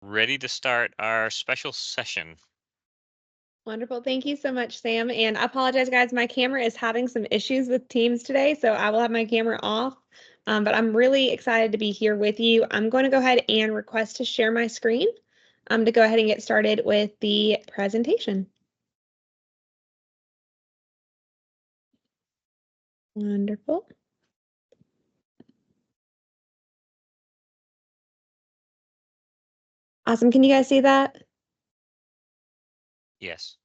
ready to start our special session. Wonderful. Thank you so much, Sam. And I apologize, guys. My camera is having some issues with Teams today, so I will have my camera off. But I'm really excited to be here with you. I'm going to go ahead and request to share my screen to go ahead and get started with the presentation. Wonderful. Awesome. Can you guys see that? Yes.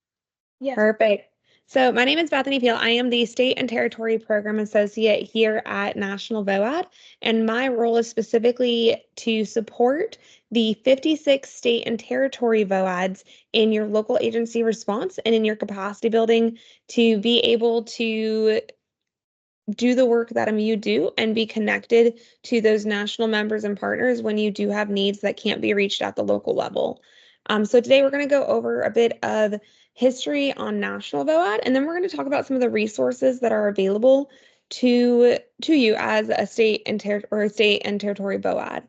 Yes. Perfect. So my name is Bethany Peel. I am the State and Territory Program Associate here at National VOAD, and my role is specifically to support the 56 state and territory VOADs in your local agency response and in your capacity building to be able to do the work that you do and be connected to those national members and partners when you do have needs that can't be reached at the local level. So today we're going to go over a bit of history on National VOAD, and then we're going to talk about some of the resources that are available to you as a state and territory VOAD.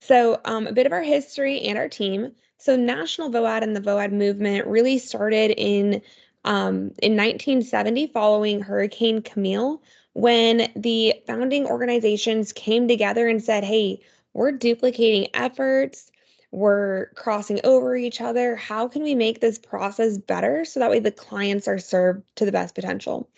So a bit of our history and our team. So National VOAD and the VOAD movement really started in 1970 following Hurricane Camille, when the founding organizations came together and said, hey, we're duplicating efforts, we're crossing over each other. How can we make this process better so that way the clients are served to the best potential?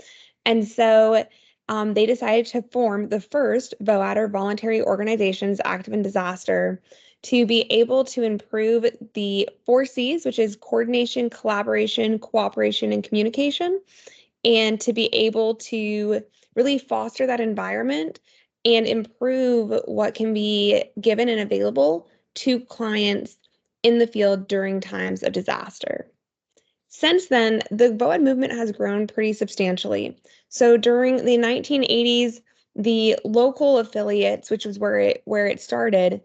And so they decided to form the first VOAD, or Voluntary Organizations Active in Disaster, to be able to improve the 4Cs, which is coordination, collaboration, cooperation, and communication, and to be able to really foster that environment and improve what can be given and available to clients in the field during times of disaster. Since then, the VOAD movement has grown pretty substantially. So during the 1980s, the local affiliates, which was where it started,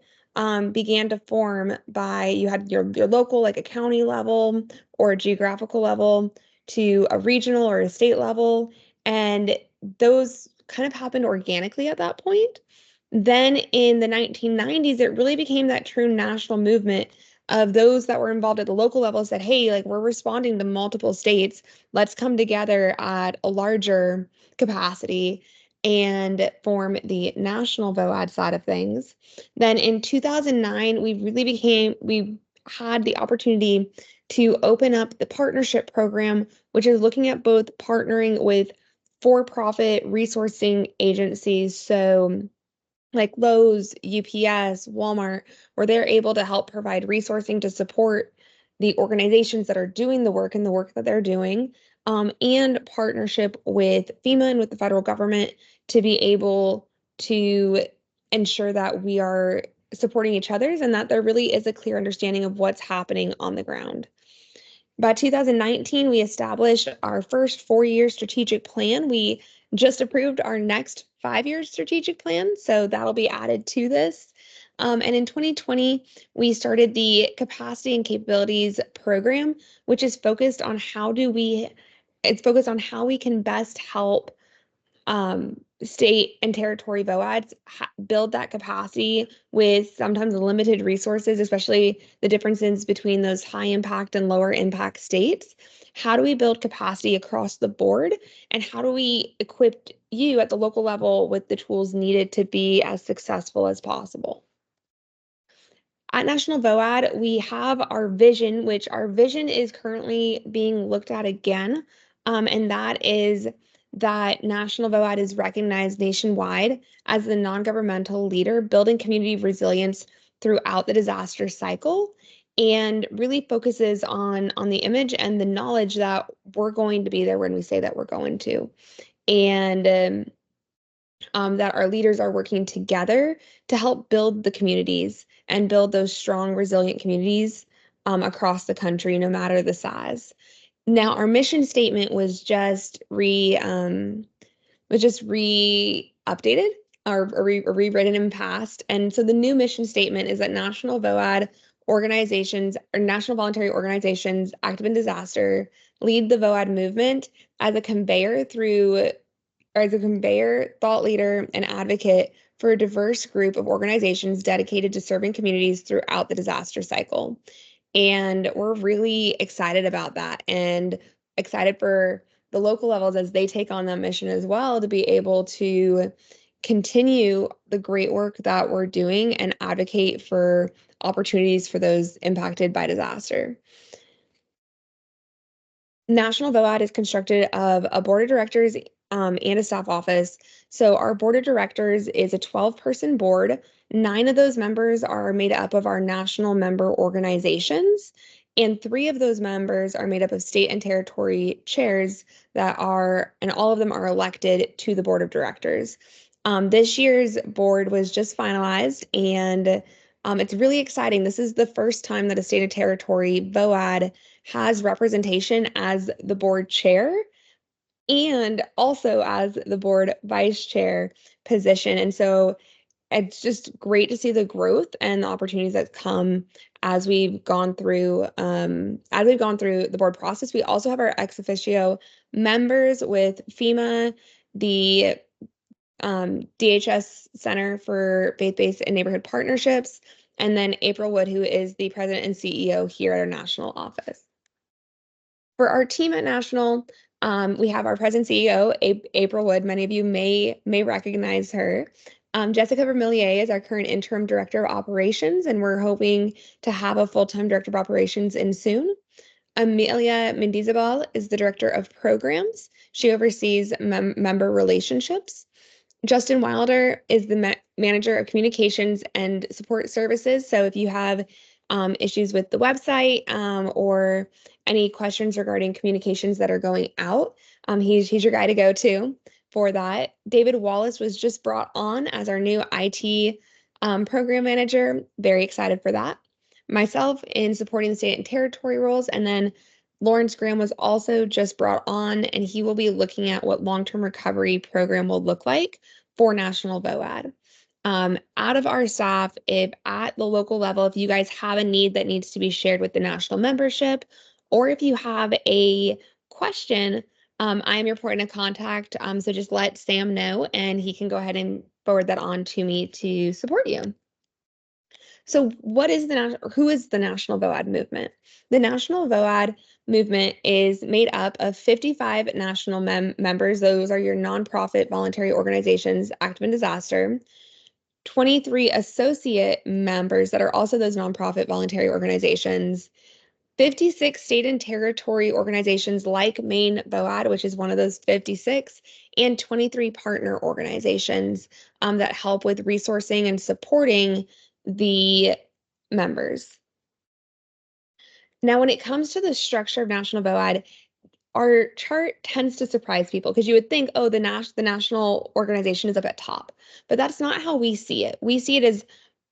began to form by you had your local, like a county level or a geographical level, to a regional or a state level, and those kind of happened organically at that point. Then in the 1990s, it really became that true national movement of those that were involved at the local level said, hey, like we're responding to multiple states. Let's come together at a larger capacity and form the national VOAD side of things. Then in 2009, we had the opportunity to open up the partnership program, which is looking at both partnering with for-profit resourcing agencies. So like Lowe's, UPS, Walmart, where they're able to help provide resourcing to support the organizations that are doing the work and the work that they're doing, and partnership with FEMA and with the federal government to be able to ensure that we are supporting each other's and that there really is a clear understanding of what's happening on the ground. By 2019, we established our first 4-year strategic plan. We just approved our next 5-year strategic plan, so that'll be added to this. And in 2020, we started the Capacity and Capabilities Program, which is focused on it's focused on how we can best help state and territory VOADs build that capacity with sometimes limited resources, especially the differences between those high impact and lower impact states. How do we build capacity across the board? And how do we equip you at the local level with the tools needed to be as successful as possible? At National VOAD, we have our vision, which our vision is currently being looked at again. And that is that National VOAD is recognized nationwide as the non-governmental leader building community resilience throughout the disaster cycle, and really focuses on the image and the knowledge that we're going to be there when we say that we're going to. And that our leaders are working together to help build the communities and build those strong, resilient communities across the country, no matter the size. Now, our mission statement was just re-updated or rewritten in past. And so the new mission statement is that National VOAD organizations or National Voluntary Organizations Active in Disaster lead the VOAD movement as a conveyor, thought leader, and advocate for a diverse group of organizations dedicated to serving communities throughout the disaster cycle. And we're really excited about that and excited for the local levels as they take on that mission as well to be able to continue the great work that we're doing and advocate for opportunities for those impacted by disaster. National VOAD is constructed of a board of directors and a staff office. So our board of directors is a 12-person board. 9 of those members are made up of our national member organizations, and 3 of those members are made up of state and territory chairs and all of them are elected to the board of directors. This year's board was just finalized, and it's really exciting. This is the first time that a state and territory VOAD has representation as the board chair and also as the board vice chair position. And so it's just great to see the growth and the opportunities that come as we've gone through the board process. We also have our ex officio members with FEMA, the DHS Center for Faith-Based and Neighborhood Partnerships, and then April Wood, who is the president and CEO here at our national office. For our team at National, we have our president CEO, April Wood. Many of you may recognize her. Jessica Vermillier is our current interim director of operations, and we're hoping to have a full-time director of operations in soon. Amelia Mendizabal is the director of programs. She oversees member relationships. Justin Wilder is the manager of communications and support services. So if you have issues with the website or any questions regarding communications that are going out, he's your guy to go to for that. David Wallace was just brought on as our new IT program manager. Very excited for that. Myself in supporting the state and territory roles, and then Lawrence Graham was also just brought on, and he will be looking at what long-term recovery program will look like for National VOAD. Out of our staff, if at the local level, if you guys have a need that needs to be shared with the national membership, or if you have a question, I am your point of contact. So just let Sam know, and he can go ahead and forward that on to me to support you. So who is the National VOAD movement? The National VOAD movement is made up of 55 national members. Those are your nonprofit voluntary organizations active in disaster. 23 associate members that are also those nonprofit voluntary organizations. 56 state and territory organizations like Maine VOAD, which is one of those 56, and 23 partner organizations that help with resourcing and supporting the members. Now, when it comes to the structure of National VOAD, our chart tends to surprise people because you would think, oh, the national organization is up at top, but that's not how we see it. We see it as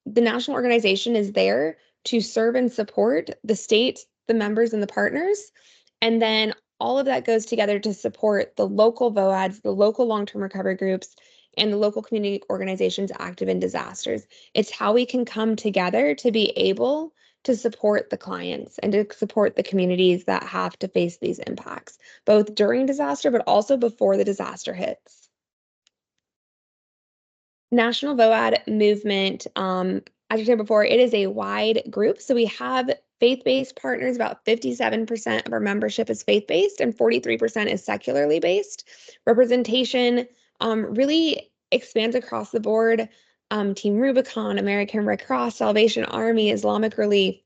the national organization is there to serve and support the state, the members, and the partners. And then all of that goes together to support the local VOADs, the local long-term recovery groups, and the local community organizations active in disasters. It's how we can come together to be able to support the clients and to support the communities that have to face these impacts, both during disaster, but also before the disaster hits. National VOAD movement, as I said before, it is a wide group. So we have faith-based partners. About 57% of our membership is faith-based and 43% is secularly based. Representation really expands across the board. Team Rubicon, American Red Cross, Salvation Army, Islamic Relief,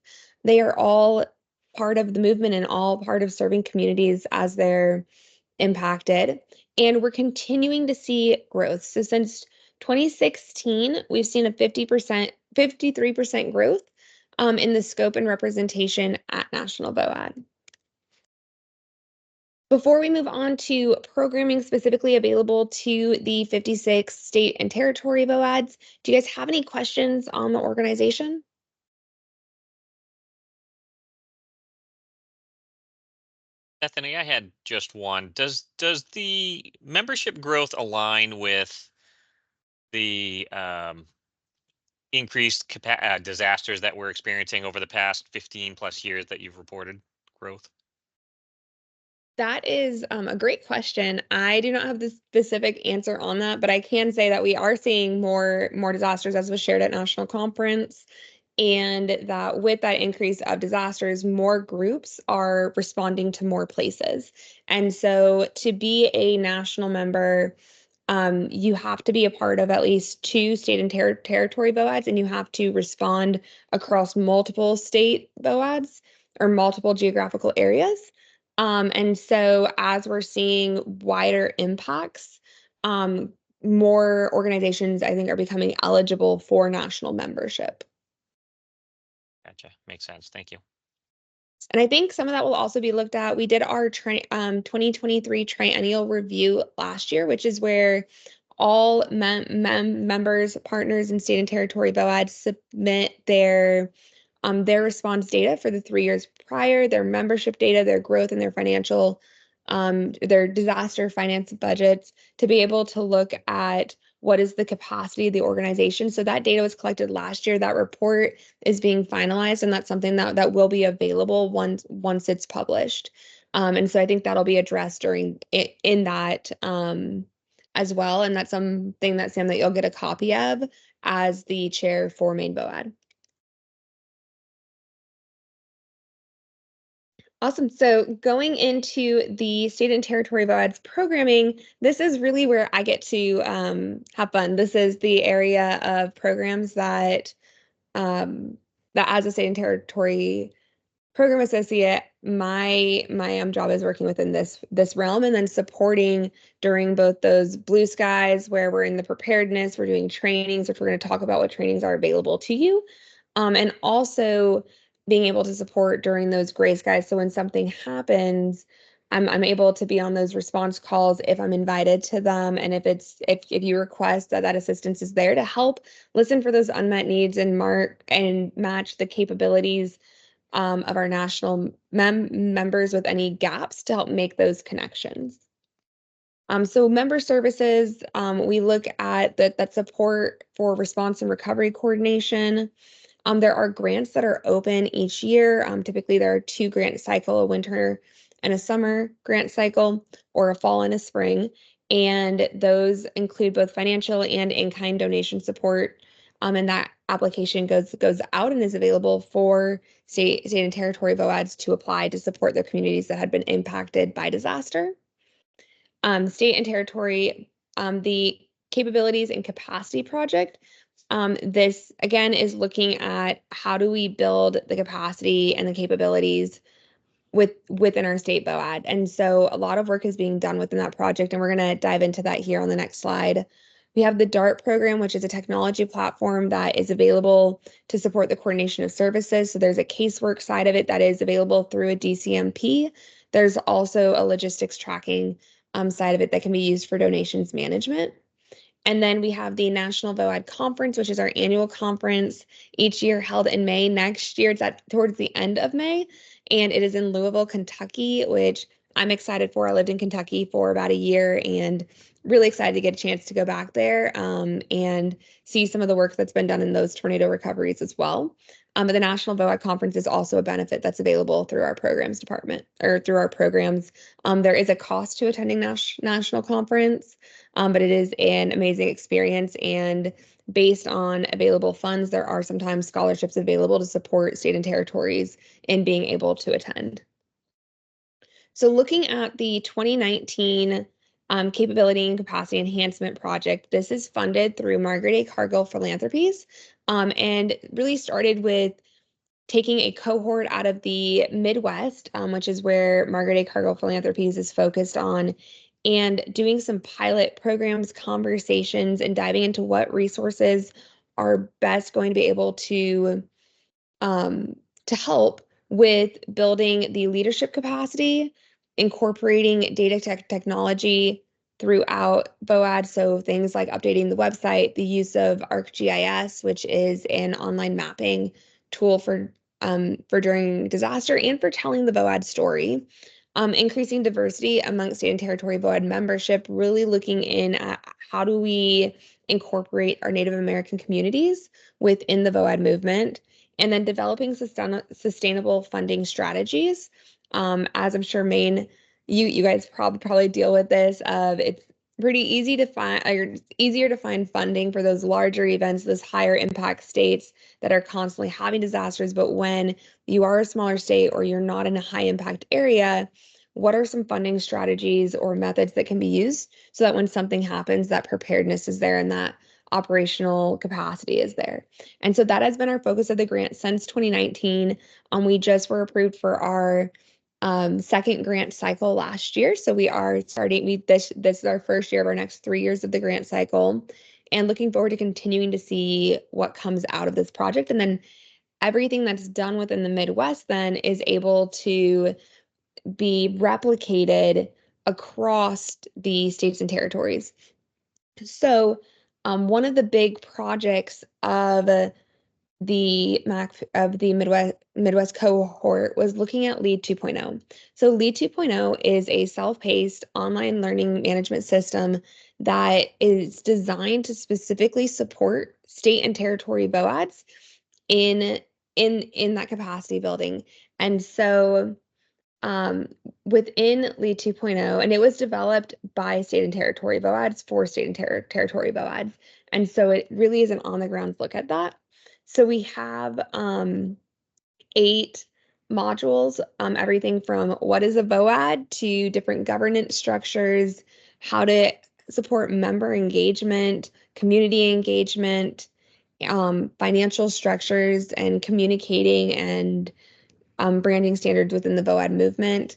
they are all part of the movement and all part of serving communities as they're impacted. And we're continuing to see growth. So since 2016, we've seen a 53% growth in the scope and representation at National VOAD. Before we move on to programming specifically available to the 56 state and territory VOADs, do you guys have any questions on the organization? Bethany, I had just one. Does the membership growth align with the increased disasters that we're experiencing over the past 15 plus years that you've reported growth? That is a great question. I do not have the specific answer on that, but I can say that we are seeing more disasters as was shared at national conference, and that with that increase of disasters, more groups are responding to more places. And so to be a national member, you have to be a part of at least two state and territory VOADs, and you have to respond across multiple state VOADs or multiple geographical areas. And so as we're seeing wider impacts, more organizations, I think, are becoming eligible for national membership. Gotcha. Makes sense. Thank you. And I think some of that will also be looked at. We did our 2023 triennial review last year, which is where all members, partners, and state and territory VOADs submit their response data for the 3 years prior, their membership data, their growth, and their financial, their disaster finance budgets to be able to look at what is the capacity of the organization. So that data was collected last year. That report is being finalized, and that's something that will be available once it's published. And so I think that'll be addressed in that as well. And that's something that Sam that you'll get a copy of as the chair for Maine VOAD. Awesome. So going into the state and territory VOAD's programming, this is really where I get to have fun. This is the area of programs um, that as a state and territory program associate, my job is working within this realm and then supporting during both those blue skies where we're in the preparedness, we're doing trainings, which we're going to talk about what trainings are available to you, and also being able to support during those gray skies. So when something happens, I'm able to be on those response calls if I'm invited to them, and if you request that assistance is there to help listen for those unmet needs and mark and match the capabilities of our national members with any gaps to help make those connections. So member services, we look at that support for response and recovery coordination. There are grants that are open each year. Typically, there are two grant cycle, a winter and a summer grant cycle, or a fall and a spring. And those include both financial and in-kind donation support. And that application goes out and is available for state and territory VOADs to apply to support their communities that had been impacted by disaster. State and territory, the capabilities and capacity project. This again is looking at how do we build the capacity and the capabilities within our state VOAD. And so a lot of work is being done within that project, and we're going to dive into that here on the next slide. We have the DART program, which is a technology platform that is available to support the coordination of services. So there's a casework side of it that is available through a DCMP. There's also a logistics tracking side of it that can be used for donations management. And then we have the National VOAD Conference, which is our annual conference each year held in May. Next year, it's towards the end of May, and it is in Louisville, Kentucky, which I'm excited for. I lived in Kentucky for about a year and really excited to get a chance to go back there and see some of the work that's been done in those tornado recoveries as well. But the National VOAD Conference is also a benefit that's available through our programs department or through our programs. There is a cost to attending national conference. But it is an amazing experience. And based on available funds, there are sometimes scholarships available to support state and territories in being able to attend. So looking at the 2019 Capability and Capacity Enhancement Project, this is funded through Margaret A. Cargill Philanthropies and really started with taking a cohort out of the Midwest, which is where Margaret A. Cargill Philanthropies is focused on, and doing some pilot programs, conversations, and diving into what resources are best going to be able um, to help with building the leadership capacity, incorporating data technology throughout VOAD. So things like updating the website, the use of ArcGIS, which is an online mapping tool for during disaster and for telling the VOAD story. Increasing diversity among state and territory VOAD membership, really looking in at how do we incorporate our Native American communities within the VOAD movement, and then developing sustainable funding strategies. As I'm sure Maine, you guys probably deal with this. It's pretty easy to find, or it's easier to find funding for those larger events, those higher impact states that are constantly having disasters. But when you are a smaller state or you're not in a high impact area, what are some funding strategies or methods that can be used so that when something happens, that preparedness is there and that operational capacity is there? And so that has been our focus of the grant since 2019. We just were approved for our second grant cycle last year. So we are starting, this is our first year of our next 3 years of the grant cycle, and looking forward to continuing to see what comes out of this project. And then everything that's done within the Midwest then is able to be replicated across the states and territories. So one of the big projects of the Midwest cohort was looking at LEAD 2.0. So LEAD 2.0 is a self-paced online learning management system that is designed to specifically support state and territory VOADs in in that capacity building. And so um, within LEAD 2.0, and it was developed by state and territory VOADs for state and territory VOADs. And so it really is an on the ground look at that. So we have 8 modules, everything from what is a VOAD to different governance structures, how to support member engagement, community engagement, financial structures, and communicating and branding standards within the VOAD movement.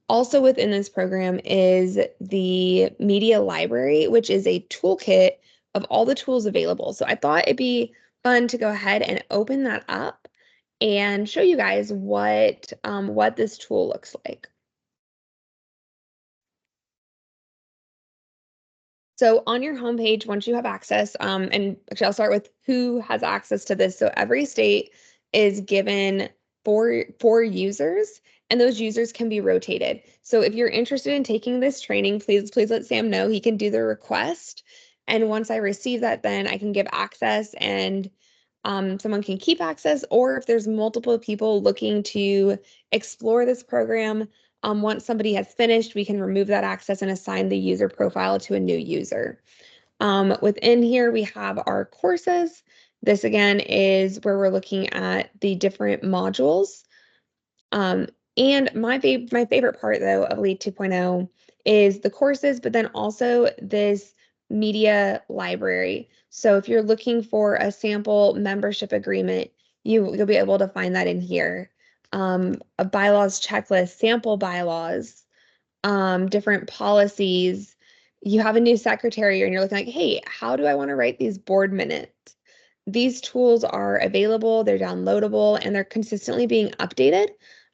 Also within this program is the media library, which is a toolkit of all the tools available. So I thought it'd be fun to go ahead and open that up and show you guys what this tool looks like. So on your homepage, once you have access, and actually I'll start with who has access to this. So every state is given four users, and those users can be rotated. So if you're interested in taking this training, please let Sam know. He can do the request. And once I receive that, then I can give access and someone can keep access, or if there's multiple people looking to explore this program, once somebody has finished, we can remove that access and assign the user profile to a new user. Within here, we have our courses. This again is where we're looking at the different modules. Um, and my favorite part though of LEAD 2.0 is the courses, but then also this media library. So if you're looking for a sample membership agreement, you'll be able to find that in here. A bylaws checklist, sample bylaws, different policies. You have a new secretary and you're looking like, hey, how do I want to write these board minutes? These tools are available, they're downloadable, and they're consistently being updated.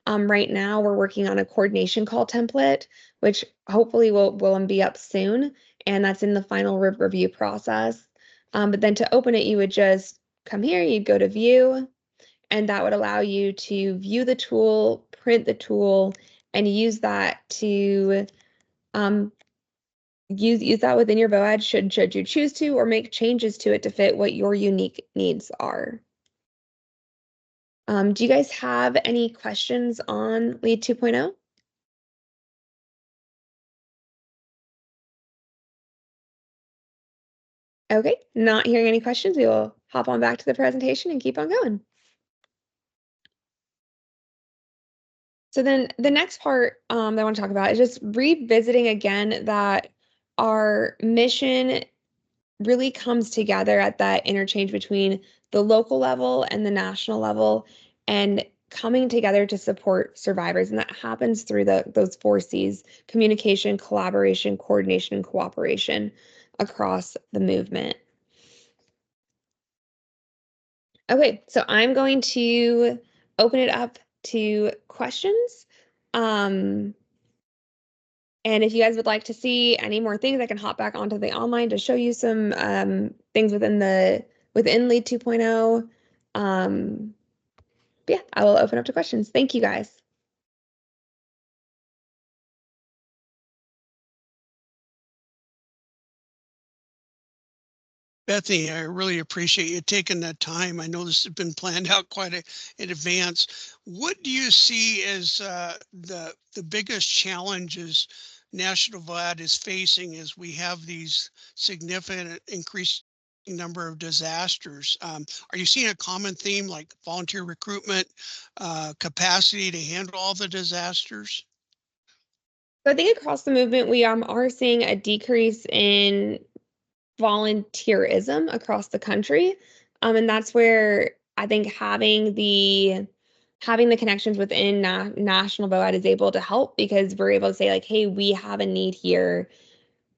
Right now, we're working on a coordination call template, which hopefully will be up soon, and that's in the final review process. But then to open it, you would just come here, you'd go to view, and that would allow you to view the tool, print the tool, and use that to um, use that within your VOAD should you choose to, or make changes to it to fit what your unique needs are. Do you guys have any questions on LEAD 2.0? Okay, not hearing any questions, we will hop on back to the presentation and keep on going. So then the next part that I want to talk about is just revisiting again that our mission really comes together at that interchange between the local level and the national level, and coming together to support survivors. And that happens through those 4 C's: communication, collaboration, coordination, and cooperation across the movement. Okay, so I'm going to open it up to questions. Um, And if you guys would like to see any more things, I can hop back onto the online to show you some things within LEAD 2.0. Yeah, I will open up to questions. Thank you guys. Bethany, I really appreciate you taking that time. I know this has been planned out quite in advance. What do you see as the biggest challenges National VOAD is facing as we have these significant increasing number of disasters? Are you seeing a common theme like volunteer recruitment, capacity to handle all the disasters? So I think across the movement, we are seeing a decrease in volunteerism across the country. And that's where I think having the connections within National VOAD is able to help because we're able to say like, hey, we have a need here.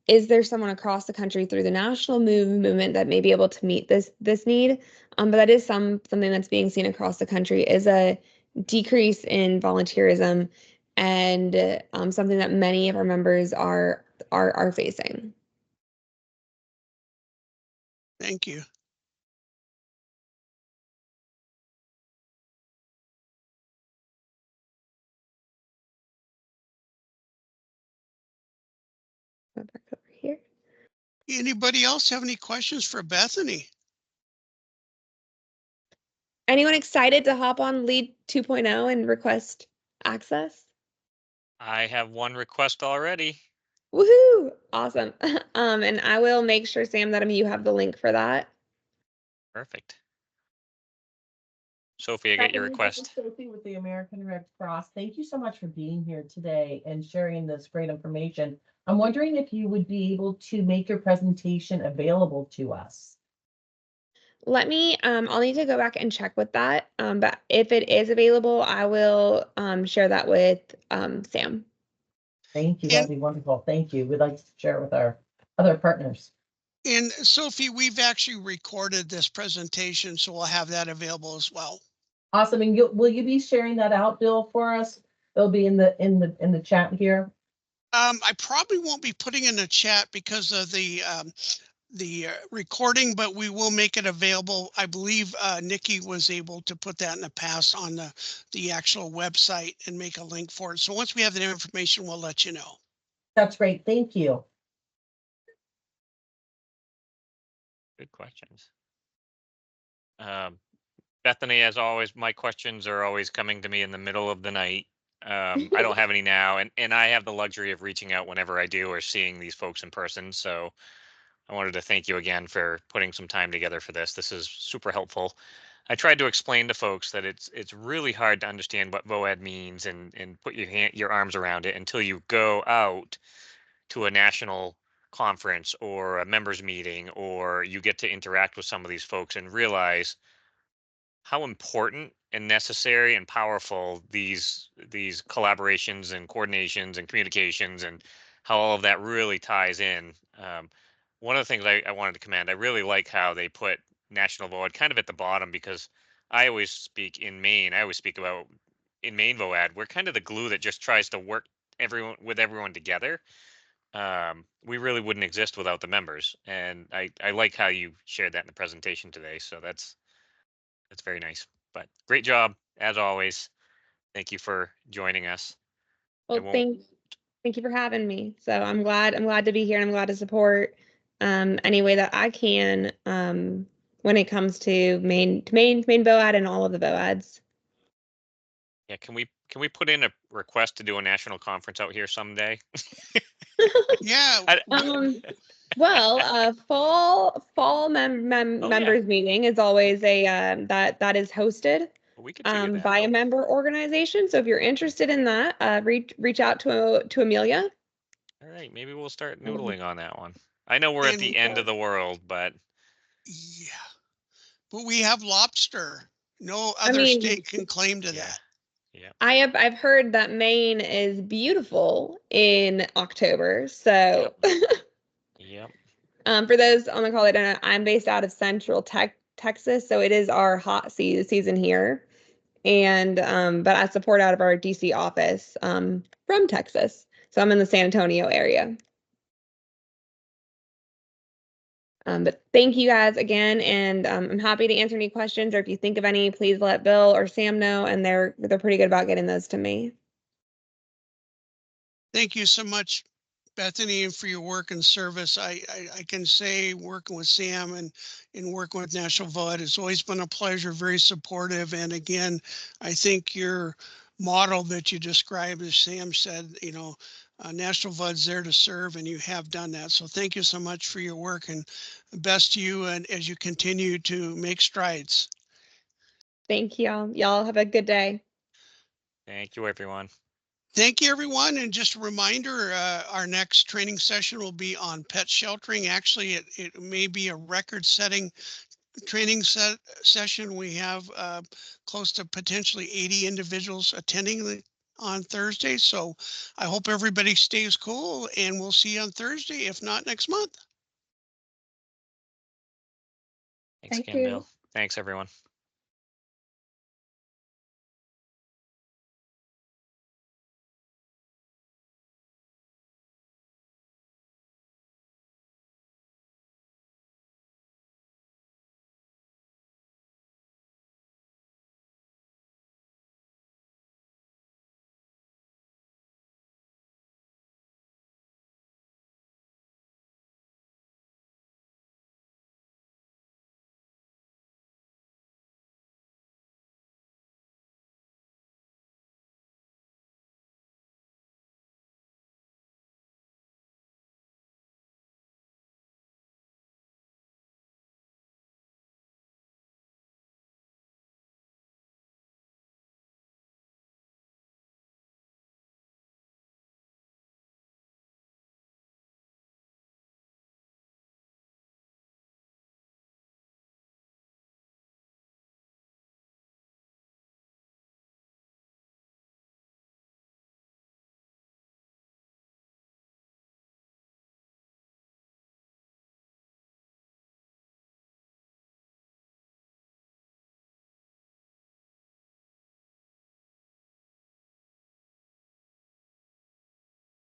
Is there someone across the country through the national movement that may be able to meet this need? But that is something that's being seen across the country is a decrease in volunteerism and something that many of our members are facing. Thank you. Go back over here. Anybody else have any questions for Bethany? Anyone excited to hop on Lead 2.0 and request access? I have one request already. Woohoo! Awesome. And I will make sure, Sam, that you have the link for that. Perfect. Sophie, I get your Bethany, this is request. Sophie with the American Red Cross. Thank you so much for being here today and sharing this great information. I'm wondering if you would be able to make your presentation available to us. I'll need to go back and check with that. But if it is available, I will share that with Sam. Thank you. That'd be wonderful. Thank you. We'd like to share it with our other partners. And Sophie, we've actually recorded this presentation, so we'll have that available as well. Awesome. And will you be sharing that out, Bill, for us? It'll be in the chat here. I probably won't be putting in the chat because of the recording, but we will make it available. I believe Nikki was able to put that in the past on the actual website and make a link for it. So once we have that information, we'll let you know. That's great. Thank you. Good questions. Bethany, as always, my questions are always coming to me in the middle of the night. I don't have any now, and I have the luxury of reaching out whenever I do or seeing these folks in person. So I wanted to thank you again for putting some time together for this. This is super helpful. I tried to explain to folks that it's really hard to understand what VOAD means and put your arms around it until you go out to a national conference or a members meeting, or you get to interact with some of these folks and realize how important and necessary and powerful these collaborations and coordinations and communications and how all of that really ties in. One of the things I wanted to commend, I really like how they put National VOAD kind of at the bottom, because I always speak in Maine. I always speak about in Maine VOAD, we're kind of the glue that just tries to work everyone together. We really wouldn't exist without the members, and I like how you shared that in the presentation today. So that's very nice. But great job as always. Thank you for joining us. Well, thank you for having me. So I'm glad to be here, and I'm glad to support any way that I can when it comes to Maine VOAD and all of the VOADs. Yeah, can we put in a request to do a national conference out here someday? Yeah. Well, fall members meeting is always a that is hosted We could figure that by a out. member organization. So if you're interested in that, reach out to Amelia. All right, maybe we'll start noodling on that one. I know we're at the end of the world, but yeah, but we have lobster. No other state can claim to that. Yeah. I've heard that Maine is beautiful in October. So Yep. For those on the call that don't know, I'm based out of Central Texas, so it is our hot season here. And but I support out of our DC office from Texas. So I'm in the San Antonio area. But thank you guys again, and I'm happy to answer any questions, or if you think of any, please let Bill or Sam know, and they're pretty good about getting those to me. Thank you so much, Bethany, and for your work and service. I can say working with Sam and working with National VOAD has always been a pleasure, very supportive. And again, I think your model that you described, as Sam said, National VOAD's there to serve, and you have done that. So thank you so much for your work, and the best to you and as you continue to make strides. Thank you. Y'all have a good day. Thank you, everyone. Thank you, everyone. And just a reminder, our next training session will be on pet sheltering. Actually, it may be a record-setting training session. We have close to potentially 80 individuals attending on Thursday. So I hope everybody stays cool, and we'll see you on Thursday, if not next month. Thanks Thank again, you. Bill. Thanks, everyone.